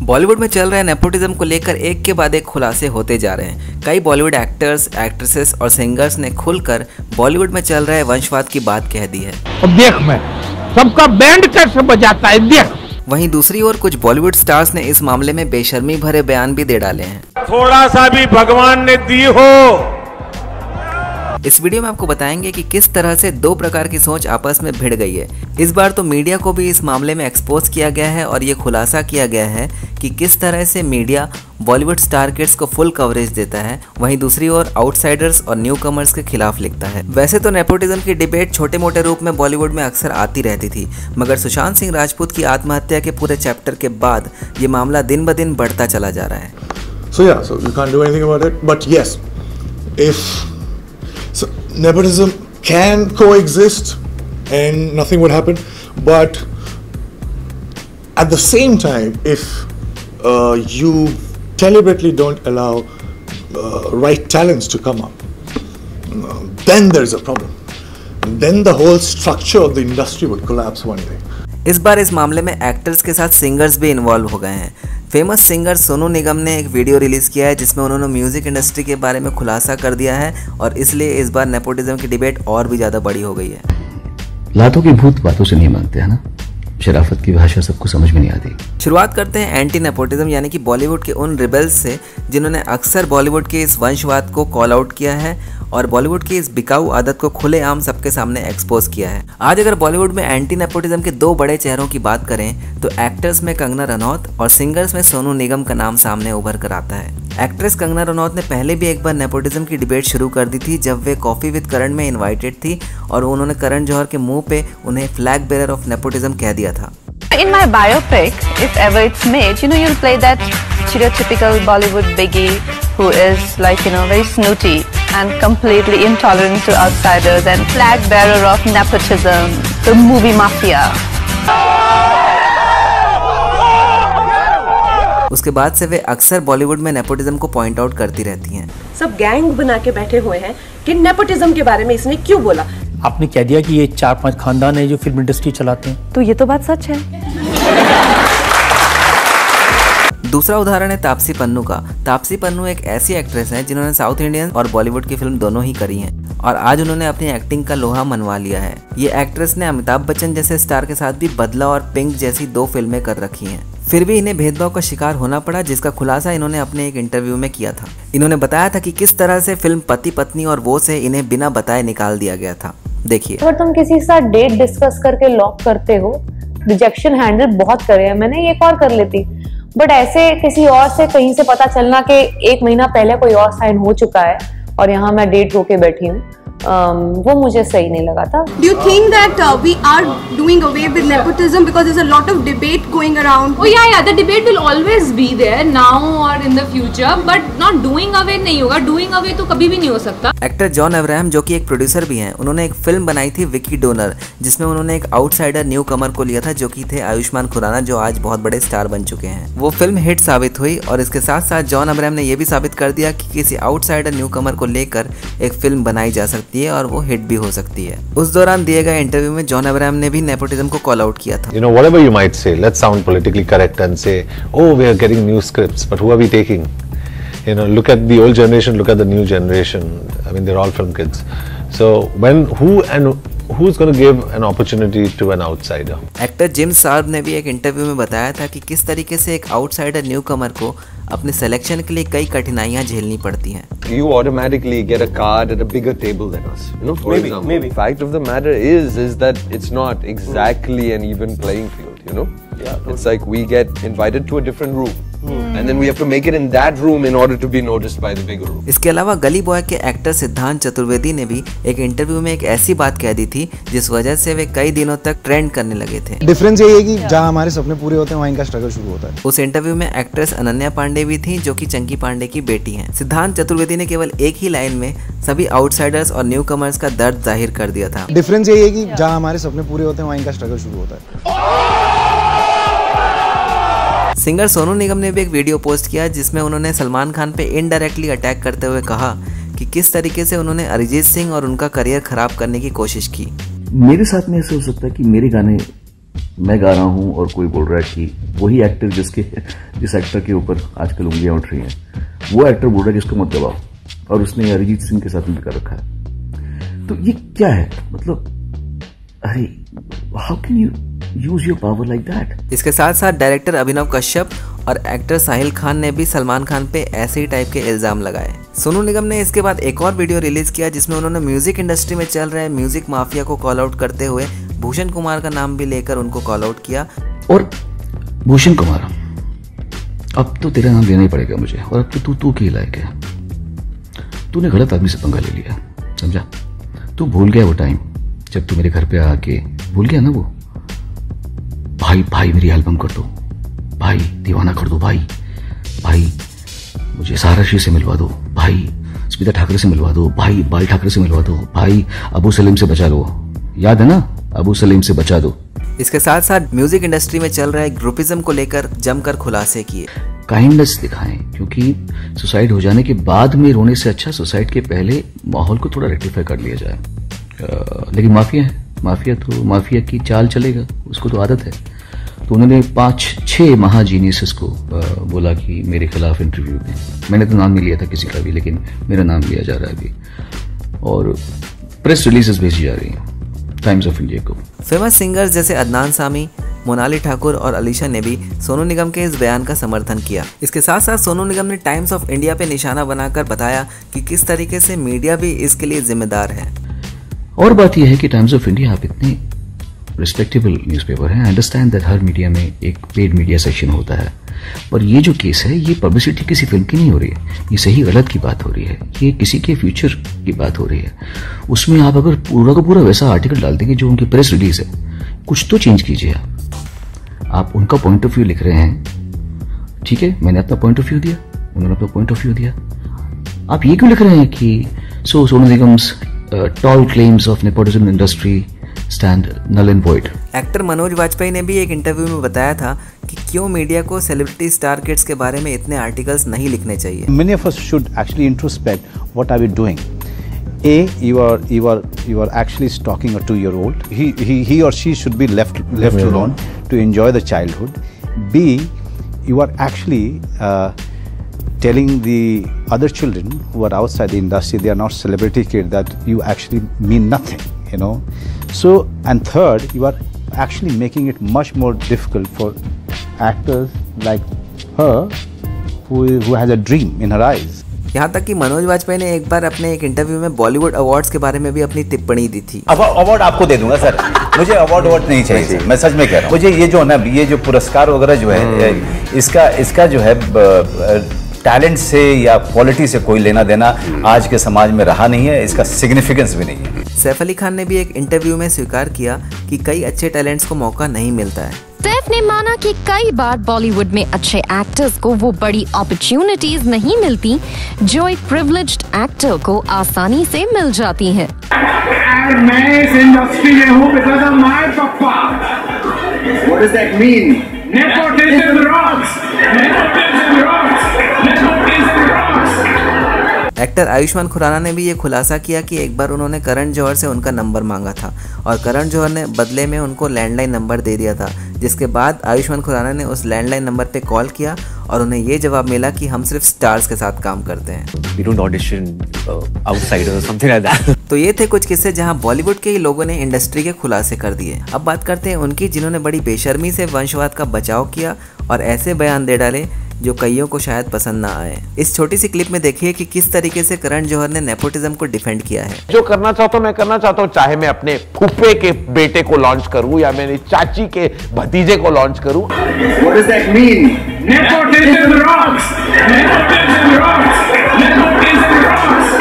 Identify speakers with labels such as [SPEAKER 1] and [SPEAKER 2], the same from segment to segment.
[SPEAKER 1] बॉलीवुड में चल रहे नेपोटिज्म को लेकर एक के बाद एक खुलासे होते जा रहे हैं। कई बॉलीवुड एक्टर्स, एक्ट्रेसेस और सिंगर्स ने खुलकर बॉलीवुड में चल रहे वंशवाद की बात कह दी है।
[SPEAKER 2] अब देख मैं सबका बैंड कैसे बजाता है देख।
[SPEAKER 1] वहीं दूसरी ओर कुछ बॉलीवुड स्टार्स ने इस मामले में बेशर्मी भरे बयान भी दे डाले हैं।
[SPEAKER 2] थोड़ा सा भी भगवान ने दी हो।
[SPEAKER 1] इस वीडियो में आपको बताएंगे कि किस तरह से दो प्रकार की सोच आपस में भिड़ गई है। इस बार तो मीडिया को भी इस मामले में एक्सपोज किया गया है और ये खुलासा किया गया है कि किस तरह से मीडिया बॉलीवुड स्टार किड्स को फुल कवरेज देता है, वहीं दूसरी ओर आउटसाइडर्स और न्यू कमर्स के खिलाफ लिखता है। वैसे तो नेपोटिज्म की डिबेट छोटे मोटे रूप में बॉलीवुड में अक्सर आती रहती थी, मगर सुशांत सिंह राजपूत की आत्महत्या के पूरे चैप्टर के बाद ये मामला दिन ब दिन बढ़ता चला जा रहा है।
[SPEAKER 3] So you can't do anything about it. But yes, if nepotism can coexist and nothing would happen, but at the same time, if you deliberately don't allow right talents to come up, then there's a problem. Then the whole structure of the industry would collapse one day.
[SPEAKER 1] इस बार इस मामले में actors के साथ singers भी involve हो गए हैं। फेमस सिंगर सोनू निगम ने एक वीडियो रिलीज किया है जिसमें उन्होंने म्यूजिक इंडस्ट्री के बारे में खुलासा कर दिया है और इसलिए इस बार नेपोटिज्म की डिबेट और भी ज्यादा बड़ी हो गई है।
[SPEAKER 4] लातों की भूत बातों से नहीं मानते है ना, शराफत की भाषा सबको समझ में नहीं आती।
[SPEAKER 1] शुरुआत करते हैं एंटी नेपोटिज्म यानी कि बॉलीवुड के उन रिबेल्स से जिन्होंने अक्सर बॉलीवुड के इस वंशवाद को कॉल आउट किया है और बॉलीवुड की इस बिकाऊ आदत को खुलेआम सबके सामने एक्सपोज किया है। आज अगर बॉलीवुड में एंटी नेपोटिज्म के दो बड़े चेहरों की बात करें तो एक्टर्स में कंगना रनौत और सिंगर्स में सोनू निगम का नाम सामने उभर कर आता है। एक्ट्रेस कंगना रनौत ने पहले भी एक बार नेपोटिज्म की डिबेट शुरू कर दी थी जब वे कॉफी विद करण में इन्वाइटेड थी और उन्होंने करण जौहर के मुंह पे उन्हें फ्लैग बेरर ऑफ नेपोटिज्म कह दिया था।
[SPEAKER 5] In my biopic, if ever it's made, you'll play that stereotypical Bollywood biggie who is very snooty and completely intolerant to outsiders and flag bearer of nepotism, the movie mafia.
[SPEAKER 1] उसके बाद से वे अक्सर बॉलीवुड में nepotism को point out करती रहती हैं।
[SPEAKER 6] सब गैंग बना के बैठे हुए हैं कि नेपोटिज्म के बारे में इसने क्यों बोला।
[SPEAKER 7] आपने कह दिया कि ये 4-5 खानदान है जो फिल्म इंडस्ट्री चलाते हैं,
[SPEAKER 5] तो ये तो बात सच है।
[SPEAKER 1] दूसरा उदाहरण है तापसी पन्नू का। तापसी पन्नू एक ऐसी एक्ट्रेस है जिन्होंने साउथ इंडियन और बॉलीवुड की फिल्म दोनों ही करी हैं और आज उन्होंने अपनी एक्टिंग का लोहा मनवा लिया है। ये एक्ट्रेस ने अमिताभ बच्चन जैसे स्टार के साथ भी बदला और पिंक जैसी 2 फिल्में कर रखी हैं। फिर भी इन्हें भेदभाव का शिकार होना पड़ा, जिसका खुलासा इन्होंने अपने एक इंटरव्यू में किया था। इन्होंने बताया था कि किस तरह से फिल्म पति पत्नी और वो से इन्हें बिना बताए निकाल दिया गया था। देखिए,
[SPEAKER 8] अगर तुम किसी के साथ डेट डिस्कस करके लॉक करते हो, रिजेक्शन हैंडल बहुत करे हैं, मैंने एक और कर लेती, बट ऐसे किसी और से कहीं से पता चलना कि 1 महीना पहले कोई और साइन हो चुका है और यहाँ मैं डेट होके बैठी हूँ, वो मुझे सही नहीं लगा था।
[SPEAKER 9] Do you think that we are doing away with nepotism because there's a lot of debate going around?
[SPEAKER 10] Oh yeah, the debate will always be there now or in the future, but not doing away नहीं होगा। doing away तो कभी भी नहीं हो सकता।
[SPEAKER 1] Actor John Abraham जो कि एक प्रोड्यूसर भी हैं, उन्होंने एक फिल्म बनाई थी विकी डोनर, जिसमें उन्होंने एक आउटसाइडर न्यू कमर को लिया था जो कि थे आयुष्मान खुराना, जो आज बहुत बड़े स्टार बन चुके हैं। वो फिल्म हिट साबित हुई और इसके साथ साथ जॉन अब्राहम ने यह भी साबित कर दिया कि किसी आउटसाइडर न्यू कमर को लेकर एक फिल्म बनाई जा सकती है और वो हिट भी हो सकती है। उस दौरान दिए गए इंटरव्यू में जॉन अब्राहम ने भी नेपोटिज्म को कॉल आउट किया था।
[SPEAKER 11] Whatever you might say, let's sound politically correct and say, oh, we are getting new scripts, but who are we taking? Look at the old generation, look at the new generation. I mean, they're all film kids. So who's going to give an opportunity to an outsider?
[SPEAKER 1] Actor gym Sarbh ने भी एक interview में बताया था कि किस तरीके से एक आउटसाइडर न्यू कमर को अपने सिलेक्शन के लिए कई कठिनाइयां झेलनी पड़ती हैं।
[SPEAKER 12] You automatically get a card at a bigger table than us. Maybe. Fact of the matter is that it's not exactly an even playing field. It's like we get invited to a different room. And then we have to make it in that room in order to be noticed by the bigger room.
[SPEAKER 1] इसके अलावा गली boy के actor सिद्धांत चतुर्वेदी ने भी एक interview में एक ऐसी बात कह दी थी जिस वजह से वे कई दिनों तक ट्रेंड करने लगे थे।
[SPEAKER 13] डिफरेंस ये है कि जहाँ हमारे सपने पूरे होते हैं वहाँ इनका स्ट्रगल शुरू होता है।
[SPEAKER 1] उस इंटरव्यू में एक्ट्रेस अनन्या पांडे भी थी जो कि चंकी पांडे की बेटी हैं। सिद्धांत चतुर्वेदी ने केवल एक ही लाइन में सभी आउटसाइडर्स और न्यू कमर्स का दर्द जाहिर कर दिया था।
[SPEAKER 13] डिफरेंस ये है कि जहाँ हमारे सपने पूरे होते हैं वहाँ इनका स्ट्रगल शुरू होता है।
[SPEAKER 1] सिंगर सोनू निगम ने भी एक वीडियो पोस्ट किया जिसमें उन्होंने सलमान खान पे इनडायरेक्टली अटैक करते हुए कहा कि किस तरीके से उन्होंने अरिजीत सिंह और उनका करियर खराब करने की कोशिश की।
[SPEAKER 4] मेरे साथ में ऐसा हो सकता है कि मेरे गाने मैं गा रहा हूं और कोई बोल रहा है कि वही एक्टर जिस एक्टर के ऊपर आजकल उंगलियां उठ रही हैं, वो एक्टर बोल रहा है कि इसको मत दबाओ, और उसने अरिजीत सिंह के साथ मिलकर रखा है। तो ये क्या है? मतलब अरे how can you use your power like that?
[SPEAKER 1] इसके साथ साथ डायरेक्टर अभिनव कश्यप और एक्टर साहिल खान ने भी सलमान खान पे ऐसे ही टाइप के इल्जाम लगाए। सोनू निगम ने इसके बाद एक और वीडियो रिलीज किया जिसमें उन्होंने म्यूजिक इंडस्ट्री में चल रहे म्यूजिक माफिया को कॉल आउट करते हुए भूषण कुमार का नाम भी लेकर उनको कॉल आउट किया।
[SPEAKER 4] और भूषण कुमार, अब तो तेरा नाम लेना ही पड़ेगा मुझे, और अब तो तू के लायक है। तूने गलत आदमी से पंगा ले लिया, समझा? तू भूल गया वो टाइम जब तू मेरे घर पे आके, भूल गया ना वो, भाई मेरी एल्बम कर दो, भाई दीवाना कर दो, भाई मुझे साराशी से मिलवा दो, भाई स्मिता ठाकरे से मिलवा दो, भाई बाल ठाकरे से मिलवा दो, भाई अबू सलीम से बचा लो, याद है ना, अबू सलीम से बचा दो।
[SPEAKER 1] इसके साथ साथ म्यूजिक इंडस्ट्री में चल रहे ग्रुपिज्म को लेकर जमकर खुलासे किए।
[SPEAKER 4] काइंडनेस दिखाएं, क्योंकि सुसाइड हो जाने के बाद में रोने से अच्छा सुसाइड के पहले माहौल को थोड़ा रेक्टिफाई कर लिया जाए। लेकिन माफिया है, माफिया की चाल चलेगा, उसको तो आदत है। तो उन्होंने 5-6 महाजीनियस को बोला कि मेरे खिलाफ इंटरव्यू दें। मैंने तो नाम नहीं लिया था किसी का भी, लेकिन मेरा नाम लिया जा रहा है अभी, और प्रेस रिलीजेस भेजी जा रही हैं टाइम्स ऑफ इंडिया को।
[SPEAKER 1] फेमस सिंगर्स जैसे अदनान सामी, मोनाली ठाकुर और अलीशा ने भी सोनू निगम के इस बयान का समर्थन किया। इसके साथ साथ सोनू निगम ने टाइम्स ऑफ इंडिया पे निशाना बनाकर बताया कि किस तरीके से मीडिया भी इसके लिए जिम्मेदार है।
[SPEAKER 4] और बात यह है कि टाइम्स ऑफ इंडिया आप इतने रिस्पेक्टेबल न्यूज़पेपर है, I understand that her media में एक पेड मीडिया सेक्शन होता है, पर ये जो केस है ये पब्लिसिटी किसी फिल्म की नहीं हो रही है, ये सही गलत की बात हो रही है, ये किसी के फ्यूचर की बात हो रही है। उसमें आप अगर पूरा का पूरा वैसा आर्टिकल डाल देंगे जो उनकी प्रेस रिलीज है, कुछ तो चेंज कीजिए। आप उनका पॉइंट ऑफ व्यू लिख रहे हैं, ठीक है, मैंने अपना पॉइंट ऑफ व्यू दिया, उन्होंने अपना पॉइंट ऑफ व्यू दिया, आप ये क्यों लिख रहे हैं कि Sonu Nigam's tall claims of nepotism industry stand null and void.
[SPEAKER 1] Actor Manoj Vajpayee ने भी एक इंटरव्यू में बताया था कि क्यों मीडिया को सेलिब्रिटी स्टार किड्स के बारे में इतने आर्टिकल्स नहीं लिखने चाहिए।
[SPEAKER 14] Many of us should actually introspect what are we doing. A, you are actually stalking a 2-year-old. He or she should be left alone to enjoy the childhood. B, you are actually telling the other children who are outside the industry, they are not celebrity kids, that you actually mean nothing, you know. So, and third, you are actually making it much more difficult for actors like her who has a dream in her eyes.
[SPEAKER 1] यहाँ तक कि मनोज वाजपेयी ने एक बार अपने एक interview में Bollywood awards के बारे में भी अपनी टिप्पणी दी थी।
[SPEAKER 15] अवार्ड आपको दे दूंगा सर, मुझे अवार्ड नहीं चाहिए, मैं सच में कह रहा हूँ। मुझे ये जो ना, ये जो पुरस्कार वगैरह जो है, इसका जो है टैलेंट से या क्वालिटी से कोई लेना देना आज के समाज में रहा नहीं है, इसका सिग्निफिकेंस भी नहीं है।
[SPEAKER 1] सैफ अली खान ने भी एक इंटरव्यू में स्वीकार किया कि कई अच्छे टैलेंट्स को मौका नहीं मिलता है।
[SPEAKER 16] सैफ ने माना कि कई बार बॉलीवुड में अच्छे एक्टर्स को वो बड़ी अपॉर्चुनिटीज नहीं मिलती जो एक प्रिविलेज्ड एक्टर को आसानी से मिल जाती हैं।
[SPEAKER 2] मैं इस इंडस्ट्री में हूँ because of my papa. What does that mean? Nepotism rocks. Nepotism rocks. Nepotism rocks.
[SPEAKER 1] Actor Ayushmann Khurrana ने भी ये खुलासा किया कि एक बार उन्होंने करण जौहर से उनका नंबर मांगा था और करण जौहर ने बदले में उनको लैंडलाइन नंबर दे दिया था, जिसके बाद आयुष्मान खुराना ने उस लैंडलाइन नंबर पे कॉल किया और उन्हें ये जवाब मिला कि हम सिर्फ स्टार्स के साथ काम करते हैं।
[SPEAKER 17] We don't audition outsiders or something like that.
[SPEAKER 1] तो ये थे कुछ किस्से जहां बॉलीवुड के ही लोगों ने इंडस्ट्री के खुलासे कर दिए। अब बात करते हैं उनकी जिन्होंने बड़ी बेशर्मी से वंशवाद का बचाव किया और ऐसे बयान दे डाले जो कईयों को शायद पसंद ना आए। इस छोटी सी क्लिप में देखिए कि किस तरीके से करण जौहर ने नेपोटिज्म को डिफेंड किया है।
[SPEAKER 2] जो करना चाहता हूं मैं करना चाहता हूं, चाहे मैं अपने फूफे के बेटे को लॉन्च करूं या मेरी चाची के भतीजे को लॉन्च करूं। What does that mean? Nepotism rocks. Nepotism rocks. Nepotism rocks.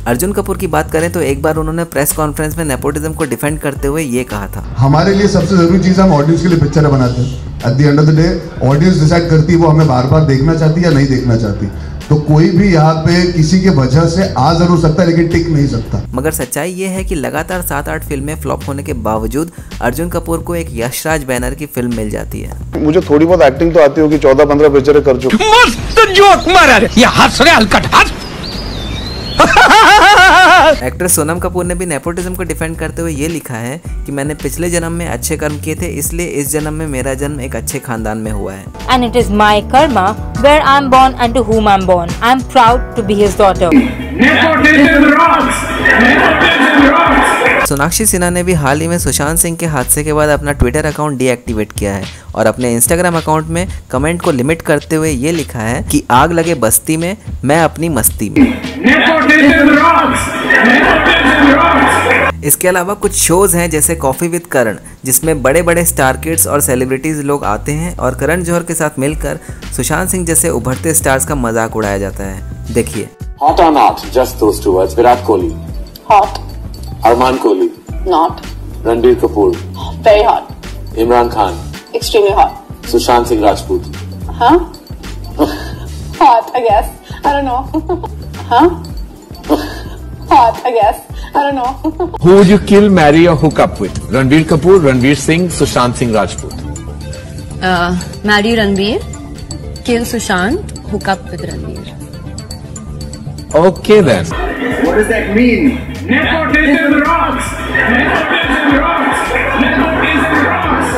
[SPEAKER 1] Arjun Kapoor की बात करें तो एक बार उन्होंने प्रेस कॉन्फ्रेंस में नेपोटिज्म को डिफेंड करते हुए ये कहा था,
[SPEAKER 18] हमारे लिए सबसे जरूरी चीज हम ऑडियंस के लिए पिक्चर बनाते हैं। At the end of the day audience decide करती है वो हमें बार बार देखना चाहती है या नहीं देखना चाहती। तो कोई भी यहाँ पे किसी के वजह से आ जरूर सकता है लेकिन टिक नहीं सकता।
[SPEAKER 1] मगर सच्चाई ये है कि लगातार 7-8 फिल्में फ्लॉप होने के बावजूद अर्जुन कपूर को एक यशराज बैनर की फिल्म मिल जाती है।
[SPEAKER 3] मुझे थोड़ी बहुत एक्टिंग तो आती होगी, 14-15 पिक्चरें कर चुका।
[SPEAKER 2] मस्त जोक मारा रे, ये हंस रहे हलकट हंस।
[SPEAKER 1] एक्टर सोनम कपूर ने भी नेपोटिज्म को डिफेंड करते हुए ये लिखा है कि मैंने पिछले जन्म में अच्छे कर्म किए थे, इसलिए इस जन्म में मेरा जन्म एक अच्छे खानदान में हुआ है।
[SPEAKER 19] And it is my karma where I am born and to whom I am born. I am proud to be his daughter.
[SPEAKER 20] Nepotism rocks! Nepotism rocks!
[SPEAKER 1] Sonakshi Sinha ने भी हाल ही में सुशांत सिंह के हादसे के बाद अपना ट्विटर अकाउंट डीएक्टिवेट किया है और अपने इंस्टाग्राम अकाउंट में कमेंट को लिमिट करते हुए ये लिखा है कि आग लगे बस्ती में, मैं अपनी मस्ती में।
[SPEAKER 20] Nepotism rocks! Nepotism rocks!
[SPEAKER 1] इसके अलावा कुछ शोज हैं जैसे कॉफी विद करण, जिसमें बड़े बड़े स्टार किड्स और सेलिब्रिटीज लोग आते हैं और करण जौहर के साथ मिलकर सुशांत सिंह जैसे उभरते स्टार्स का मजाक उड़ाया जाता है। देखिए।
[SPEAKER 21] Hot or not? Just those two words. Virat Kohli.
[SPEAKER 22] Hot.
[SPEAKER 21] Arman Kohli.
[SPEAKER 22] Not.
[SPEAKER 21] Ranbir Kapoor.
[SPEAKER 22] Very hot.
[SPEAKER 21] Imran Khan.
[SPEAKER 22] Extremely hot.
[SPEAKER 21] Sushant Singh Rajput.
[SPEAKER 22] Huh? Hot, I guess. I don't know. Huh? Hot, I guess. I don't know.
[SPEAKER 2] Who would you kill, marry or hook up with? Ranbir Kapoor, Ranveer Singh, Sushant Singh Rajput.
[SPEAKER 22] Marry Ranbir. Kill Sushant. Hook up with Ranbir.
[SPEAKER 2] Okay then.
[SPEAKER 20] What does that mean? Nepotism rocks! Nepotism rocks! Nepotism rocks!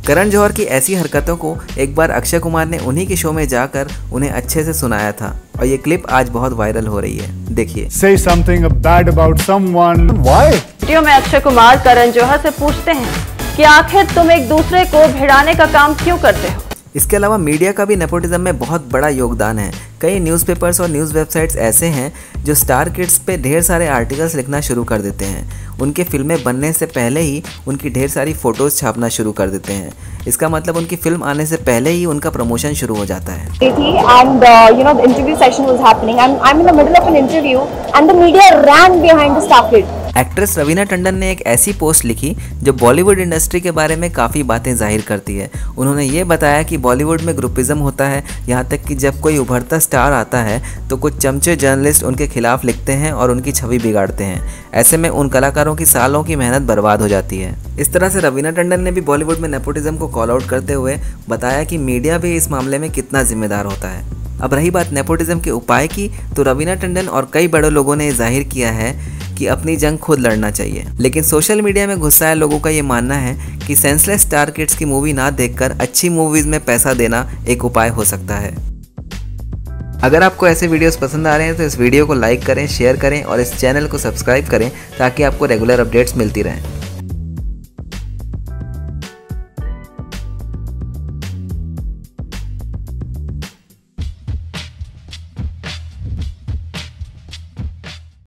[SPEAKER 1] Karan Johar की ऐसी हरकतों को एक बार अक्षय कुमार ने उन्हीं के show में जाकर उन्हें अच्छे से सुनाया था और ये क्लिप आज बहुत वायरल हो रही है। देखिए।
[SPEAKER 23] Say something bad about someone. Why?
[SPEAKER 5] Video में अक्षय कुमार करण जौहर से पूछते हैं कि आखिर तुम एक दूसरे को भिड़ाने का काम क्यों करते हो।
[SPEAKER 1] इसके अलावा मीडिया का भी नेपोटिज्म में बहुत बड़ा योगदान है। कई न्यूज़पेपर्स और न्यूज़ वेबसाइट्स ऐसे हैं जो स्टार किड्स पे ढेर सारे आर्टिकल्स लिखना शुरू कर देते हैं। उनके फिल्में बनने से पहले ही उनकी ढेर सारी फ़ोटोज़ छापना शुरू कर देते हैं। इसका मतलब उनकी फिल्म आने से पहले ही उनका प्रमोशन शुरू हो जाता है।
[SPEAKER 22] And you know the interview session was happening. I'm in the middle of an interview and the media ran behind the star kid.
[SPEAKER 1] Actress Raveena Tandon ने एक ऐसी पोस्ट लिखी जो बॉलीवुड इंडस्ट्री के बारे में काफ़ी बातें जाहिर करती है। उन्होंने ये बताया कि बॉलीवुड में ग्रुपिज्म होता है, यहाँ तक कि जब कोई उभरता स्टार आता है तो कुछ चमचे जर्नलिस्ट उनके खिलाफ लिखते हैं और उनकी छवि बिगाड़ते हैं। ऐसे में उन कलाकारों की सालों की मेहनत बर्बाद हो जाती है। इस तरह से रवीना टंडन ने भी बॉलीवुड में नेपोटिज्म को कॉल आउट करते हुए बताया कि मीडिया भी इस मामले में कितना जिम्मेदार होता है। अब रही बात नेपोटिज्म के उपाय की, तो रवीना टंडन और कई बड़े लोगों ने जाहिर किया है कि अपनी जंग खुद लड़ना चाहिए। लेकिन सोशल मीडिया में घुसाए लोगों का ये मानना है कि सेंसलेस स्टार किड्स की मूवी ना देखकर अच्छी मूवीज में पैसा देना एक उपाय हो सकता है। अगर आपको ऐसे वीडियोस पसंद आ रहे हैं तो इस वीडियो को लाइक करें, शेयर करें और इस चैनल को सब्सक्राइब करें ताकि आपको रेगुलर अपडेट्स मिलती रहें।